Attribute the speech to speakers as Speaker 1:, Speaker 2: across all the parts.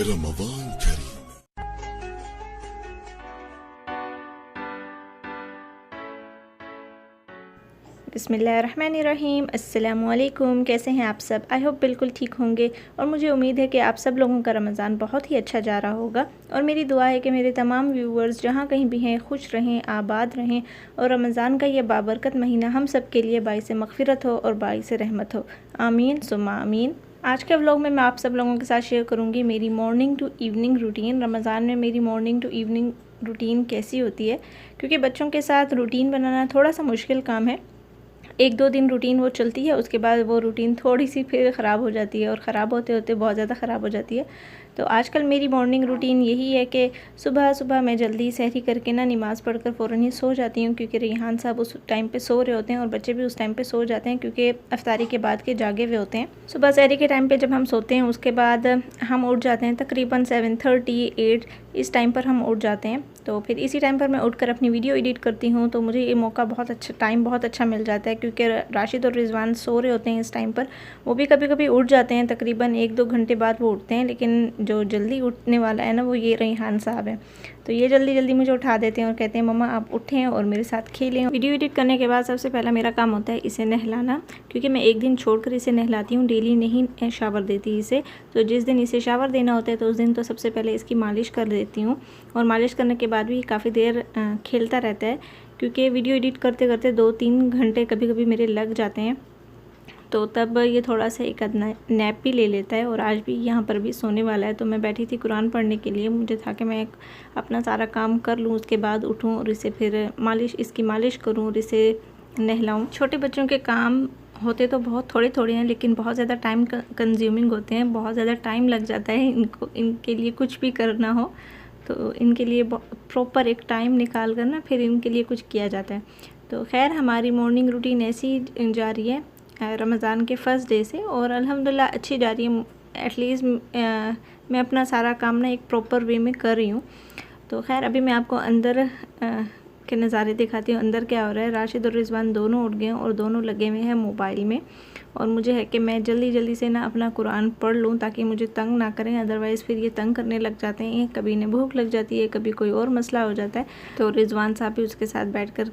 Speaker 1: रमज़ान करीम।
Speaker 2: बिस्मिल्लाहिर्रहमानिर्रहीम। अस्सलामुअलैकुम। कैसे हैं आप सब? आई होप बिल्कुल ठीक होंगे और मुझे उम्मीद है कि आप सब लोगों का रमज़ान बहुत ही अच्छा जा रहा होगा। और मेरी दुआ है कि मेरे तमाम व्यूवर्स जहाँ कहीं भी हैं खुश रहें, आबाद रहें और रमज़ान का ये बाबरकत महीना हम सब के लिए बाइस मग़फ़िरत हो और बाइस रहमत हो। आमीन सुम्मा आमीन। आज के व्लॉग में मैं आप सब लोगों के साथ शेयर करूँगी मेरी morning to evening routine. Ramzan में मेरी मॉर्निंग टू इवनिंग रूटीन कैसी होती है, क्योंकि बच्चों के साथ रूटीन बनाना थोड़ा सा मुश्किल काम है। एक दो दिन रूटीन वो चलती है, उसके बाद वो रूटीन थोड़ी सी फिर ख़राब हो जाती है और ख़राब होते होते बहुत ज़्यादा ख़राब हो जाती है। तो आजकल मेरी मॉर्निंग रूटीन यही है कि सुबह सुबह मैं जल्दी सहरी करके ना नमाज़ पढ़कर फ़ौरन ही सो जाती हूँ, क्योंकि रेहान साहब उस टाइम पे सो रहे होते हैं और बच्चे भी उस टाइम पे सो जाते हैं, क्योंकि इफ्तारी के बाद के जागे हुए होते हैं। सुबह सहरी के टाइम पे जब हम सोते हैं उसके बाद हम उठ जाते हैं तकरीबन 7:30 8 इस टाइम पर हम उठ जाते हैं। तो फिर इसी टाइम पर मैं उठकर अपनी वीडियो एडिट करती हूँ, तो मुझे ये मौका बहुत अच्छा मिल जाता है, क्योंकि राशिद और रिजवान सो रहे होते हैं इस टाइम पर। वो भी कभी कभी उठ जाते हैं, तकरीबन 1-2 घंटे बाद वो उठते हैं, लेकिन जो जल्दी उठने वाला है ना वो ये रेहान साहब है। तो ये जल्दी जल्दी मुझे उठा देते हैं और कहते हैं मम्मा आप उठें और मेरे साथ खेलें। वीडियो एडिट करने के बाद सबसे पहला मेरा काम होता है इसे नहलाना, क्योंकि मैं एक दिन छोड़कर इसे नहलाती हूँ, डेली नहीं शावर देती इसे। तो जिस दिन इसे शावर देना होता है तो उस दिन तो सबसे पहले इसकी मालिश कर देती हूँ, और मालिश करने के बाद भी काफ़ी देर खेलता रहता है, क्योंकि वीडियो एडिट करते करते 2-3 घंटे कभी कभी मेरे लग जाते हैं। तो तब ये थोड़ा सा एक नैप भी ले लेता है, और आज भी यहाँ पर भी सोने वाला है। तो मैं बैठी थी कुरान पढ़ने के लिए, मुझे था कि मैं अपना सारा काम कर लूँ, उसके बाद उठूँ और इसे फिर इसकी मालिश करूँ और इसे नहलाऊँ। छोटे बच्चों के काम होते तो बहुत थोड़े थोड़े हैं, लेकिन बहुत ज़्यादा टाइम कंज्यूमिंग होते हैं, बहुत ज़्यादा टाइम लग जाता है इनके लिए कुछ भी करना हो तो इनके लिए प्रॉपर एक टाइम निकाल कर ना फिर इनके लिए कुछ किया जाता है। तो खैर हमारी मॉर्निंग रूटीन ऐसी जा रही है रमज़ान के फ़र्स्ट डे से, और अल्हम्दुलिल्लाह अच्छी जा रही है। एटलीस्ट मैं अपना सारा काम ना एक प्रॉपर वे में कर रही हूँ। तो खैर अभी मैं आपको अंदर के नज़ारे दिखाती हूँ। अंदर क्या हो रहा है, राशिद और रिजवान दोनों उठ गए हैं और दोनों लगे हुए हैं मोबाइल में, और मुझे है कि मैं जल्दी जल्दी से ना अपना कुरान पढ़ लूँ ताकि मुझे तंग ना करें, अदरवाइज़ फिर ये तंग करने लग जाते हैं। कभी इन्हें भूख लग जाती है, कभी कोई और मसला हो जाता है। तो रिजवान साहब भी उसके साथ बैठ कर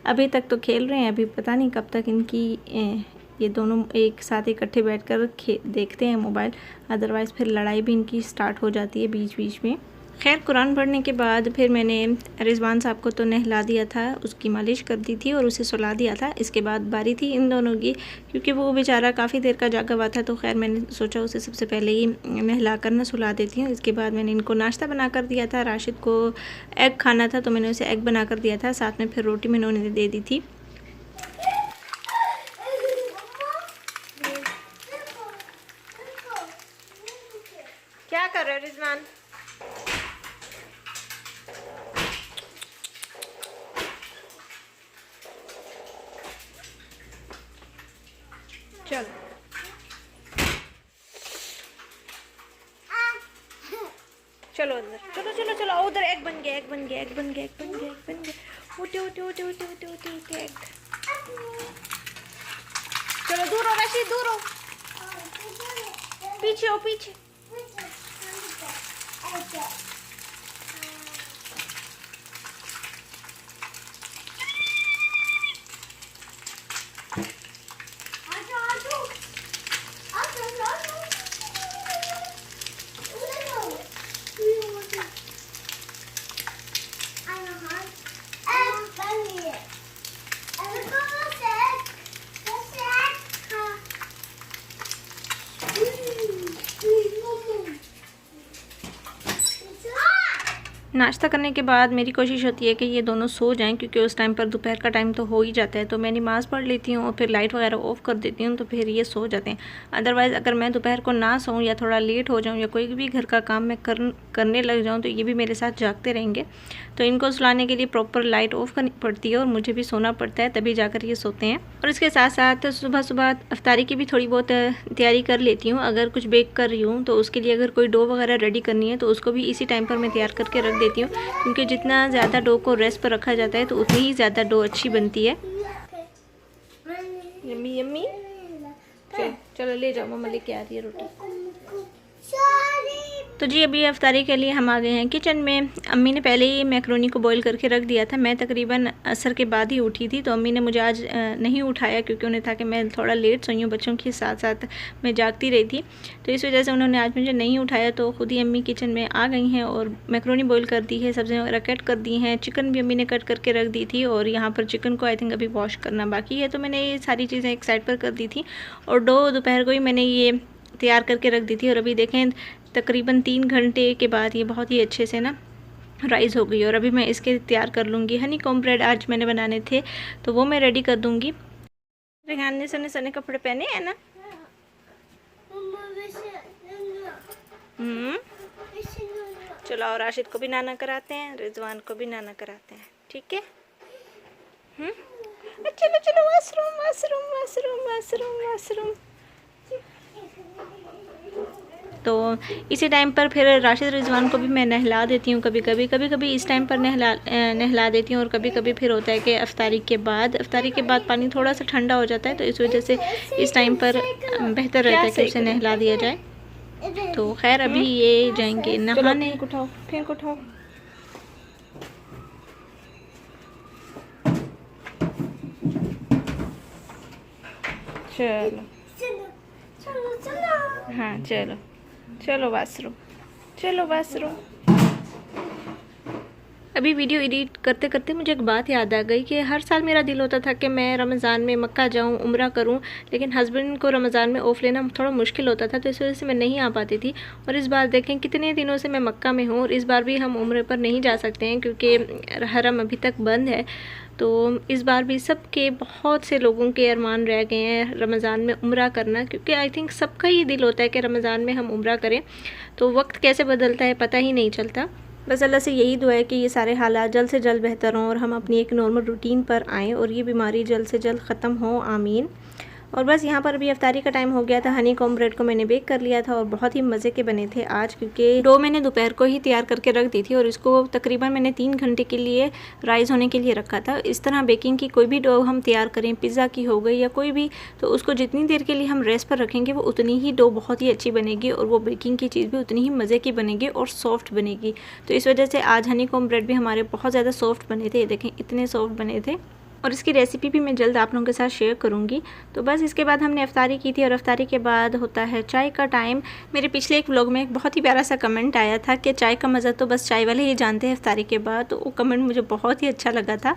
Speaker 2: अभी तक तो खेल रहे हैं, अभी पता नहीं कब तक इनकी ये दोनों एक साथ इकट्ठे बैठकर देखते हैं मोबाइल, अदरवाइज़ फिर लड़ाई भी इनकी स्टार्ट हो जाती है बीच बीच में। खैर कुरान पढ़ने के बाद फिर मैंने रिजवान साहब को तो नहला दिया था, उसकी मालिश कर दी थी और उसे सुला दिया था। इसके बाद बारी थी इन दोनों की, क्योंकि वो बेचारा काफ़ी देर का जागा हुआ था। तो खैर मैंने सोचा उसे सबसे पहले ही नहला कर ना सुला देती हूँ। इसके बाद मैंने इनको नाश्ता बना कर दिया था। राशिद को एग खाना था तो मैंने उसे एग बना कर दिया था, साथ में फिर रोटी मैंने उन्हें दे दी थी। क्या कर रहे हो रिजवान? चलो चलो अंदर, चलो चलो चलो उधर एग बन गया, एग बन गया, एग बन गया, एग बन गया, एग बन गया। उठे उठे उठे उठे उठे उठे उठे एग। चलो दूर हो राशि, दूर हो, पीछे हो पीछे। नाश्ता करने के बाद मेरी कोशिश होती है कि ये दोनों सो जाएं, क्योंकि उस टाइम पर दोपहर का टाइम तो हो ही जाता है। तो मैं नमाज़ पढ़ लेती हूँ और फिर लाइट वगैरह ऑफ़ कर देती हूँ, तो फिर ये सो जाते हैं। अदरवाइज़ अगर मैं दोपहर को ना सोऊं या थोड़ा लेट हो जाऊँ या कोई भी घर का काम मैं करने लग जाऊँ तो ये भी मेरे साथ जागते रहेंगे। तो इनको सुलाने के लिए प्रॉपर लाइट ऑफ़ करनी पड़ती है और मुझे भी सोना पड़ता है, तभी जाकर ये सोते हैं। और इसके साथ साथ सुबह सुबह इफ्तारी की भी थोड़ी बहुत तैयारी कर लेती हूँ। अगर कुछ बेक कर रही हूँ तो उसके लिए अगर कोई डो वगैरह रेडी करनी है तो उसको भी इसी टाइम पर मैं तैयार करके रख देती हूँ, क्योंकि जितना ज़्यादा डो को रेस्ट पर रखा जाता है तो उतनी ही ज़्यादा डो अच्छी बनती है। Yummy yummy. चलो ले जाओ, मम्मा लेके आ रही है रोटी। तो जी अभी अफ्तारी के लिए हम आ गए हैं किचन में। अम्मी ने पहले ही मैक्रोनी को बॉईल करके रख दिया था। मैं तकरीबन असर के बाद ही उठी थी, तो अम्मी ने मुझे आज नहीं उठाया क्योंकि उन्हें था कि मैं थोड़ा लेट सोई हूँ, बच्चों के साथ साथ मैं जागती रही थी, तो इस वजह से उन्होंने आज मुझे नहीं उठाया। तो खुद ही अम्मी किचन में आ गई हैं और मैक्रोनी बॉईल कर दी है, सब्जियाँ वगैरह कट कर दी हैं, चिकन भी अम्मी ने कट करके रख दी थी और यहाँ पर चिकन को आई थिंक अभी वॉश करना बाकी है। तो मैंने ये सारी चीज़ें एक साइड पर कर दी थी और दोपहर को ही मैंने ये तैयार करके रख दी थी। और अभी देखें तकरीबन 3 घंटे के बाद ये बहुत ही अच्छे से ना राइस हो गई और अभी मैं इसके तैयार कर लूँगी। हनी कॉम ब्रेड आज मैंने बनाने थे तो वो मैं रेडी कर दूँगी। रेहान ने सने सने कपड़े पहने हैं ना। चलो और राशिद को भी नाना कराते हैं, रिजवान को भी नाना कराते हैं, ठीक है। चलो चलो washroom washroom washroom washroom washroom. तो इसी टाइम पर फिर राशिद रिजवान को भी मैं नहला देती हूँ, कभी कभी इस टाइम पर नहला देती हूँ और कभी कभी फिर होता है कि अफ्तारी के बाद पानी थोड़ा सा ठंडा हो जाता है, तो इस वजह से इस टाइम पर बेहतर रहता है कि उसे नहला दिया जाए। तो खैर अभी ये जाएंगे नहाने। उठाओ फेंक उठाओ। चलो हाँ चलो चलो वाशरूम। अभी वीडियो एडिट करते करते मुझे एक बात याद आ गई कि हर साल मेरा दिल होता था कि मैं रमज़ान में मक्का जाऊं, उम्रा करूं, लेकिन हस्बैंड को रमज़ान में ऑफ लेना थोड़ा मुश्किल होता था, तो इस वजह से मैं नहीं आ पाती थी। और इस बार देखें कितने दिनों से मैं मक्का में हूँ और इस बार भी हम उम्रे पर नहीं जा सकते हैं क्योंकि हरम अभी तक बंद है। तो इस बार भी सबके बहुत से लोगों के अरमान रह गए हैं रमज़ान में उम्रा करना, क्योंकि आई थिंक सबका ही दिल होता है कि रमज़ान में हम उम्रा करें। तो वक्त कैसे बदलता है पता ही नहीं चलता। बस अल्लाह से यही दुआ है कि ये सारे हालात जल्द से जल्द बेहतर हों और हम अपनी एक नॉर्मल रूटीन पर आएँ और ये बीमारी जल्द से जल्द ख़त्म हो, आमीन। और बस यहाँ पर अभी अफ्तारी का टाइम हो गया था। हनी कॉम ब्रेड को मैंने बेक कर लिया था और बहुत ही मज़े के बने थे आज, क्योंकि डो मैंने दोपहर को ही तैयार करके रख दी थी और इसको तकरीबन मैंने 3 घंटे के लिए राइस होने के लिए रखा था। इस तरह बेकिंग की कोई भी डो हम तैयार करें, पिज़्ज़ा की हो गई या कोई भी, तो उसको जितनी देर के लिए हम रेस्ट पर रखेंगे वो उतनी ही डो बहुत ही अच्छी बनेगी और वो बेकिंग की चीज़ भी उतनी ही मज़े की बनेगी और सॉफ्ट बनेगी। तो इस वजह से आज हनी कॉम ब्रेड भी हमारे बहुत ज़्यादा सॉफ्ट बने थे, देखें इतने सॉफ्ट बने थे और इसकी रेसिपी भी मैं जल्द आप लोगों के साथ शेयर करूंगी। तो बस इसके बाद हमने अफ्तारी की थी और अफ्तारी के बाद होता है चाय का टाइम। मेरे पिछले एक व्लॉग में एक बहुत ही प्यारा सा कमेंट आया था कि चाय का मज़ा तो बस चाय वाले ही जानते हैं अफ्तारी के बाद, तो वो कमेंट मुझे बहुत ही अच्छा लगा था।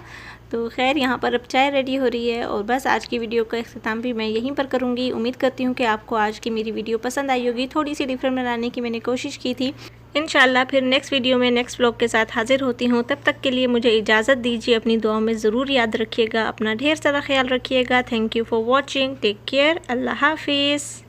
Speaker 2: तो खैर यहाँ पर अब चाय रेडी हो रही है और बस आज की वीडियो का इख्तिताम भी मैं यहीं पर करूँगी। उम्मीद करती हूँ कि आपको आज की मेरी वीडियो पसंद आई होगी। थोड़ी सी डिफरेंट बनाने की मैंने कोशिश की थी। इंशाल्लाह फिर नेक्स्ट वीडियो में नेक्स्ट व्लॉग के साथ हाजिर होती हूँ। तब तक के लिए मुझे इजाज़त दीजिए। अपनी दुआओं में ज़रूर याद रखिएगा, अपना ढेर सारा ख्याल रखिएगा। Thank you for watching, take care, Allah हाफिज़।